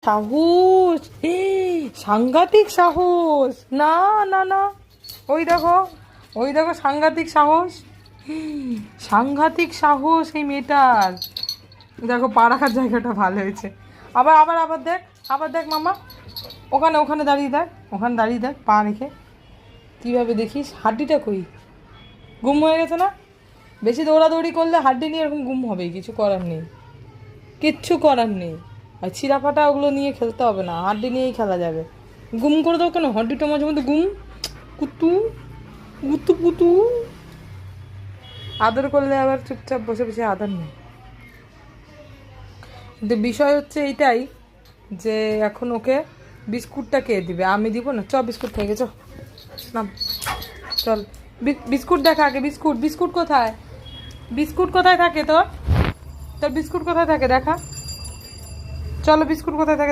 সাহস, সাংঘাতিক সাহস। না না না, ওই দেখো, ওই দেখো, সাংঘাতিক সাহস, সাংঘাতিক সাহস এই মেয়েটার। দেখো পা রাখার জায়গাটা ভালো হয়েছে। আবার আবার আবার দেখ, আবার দেখ মামা, ওখানে ওখানে দাঁড়িয়ে দেখ, ওখানে দাঁড়িয়ে দেখ পা রেখে। কীভাবে দেখিস হাড্ডিটা কই, গুম হয়ে গেছে না? বেশি দৌড়াদৌড়ি করলে হাড্ডি নিয়ে এরকম গুম হবেই, কিছু করার নেই, কিচ্ছু করার নেই। আর ছিঁড়া ফাটা ওগুলো নিয়ে খেলতে হবে না, হাড্ডি নিয়েই খেলা যাবে। গুম করে দাও কেন, হাড্ডিটা মাঝে মধ্যে গুম, কুতু কুতু কুতু। আদর করলে আবার চুপচাপ বসে বসে আদর নেই। কিন্তু বিষয় হচ্ছে এইটাই যে এখন ওকে বিস্কুটটা কে দিবে? আমি দিব না। চ বিস্কুট থেকে চ, নাম চল। বিস্কুট দেখা আগে, বিস্কুট, বিস্কুট কোথায়? বিস্কুট কোথায় থাকে তোর? তোর বিস্কুট কোথায় থাকে দেখা, চলো বিস্কুট কোথায় থাকে।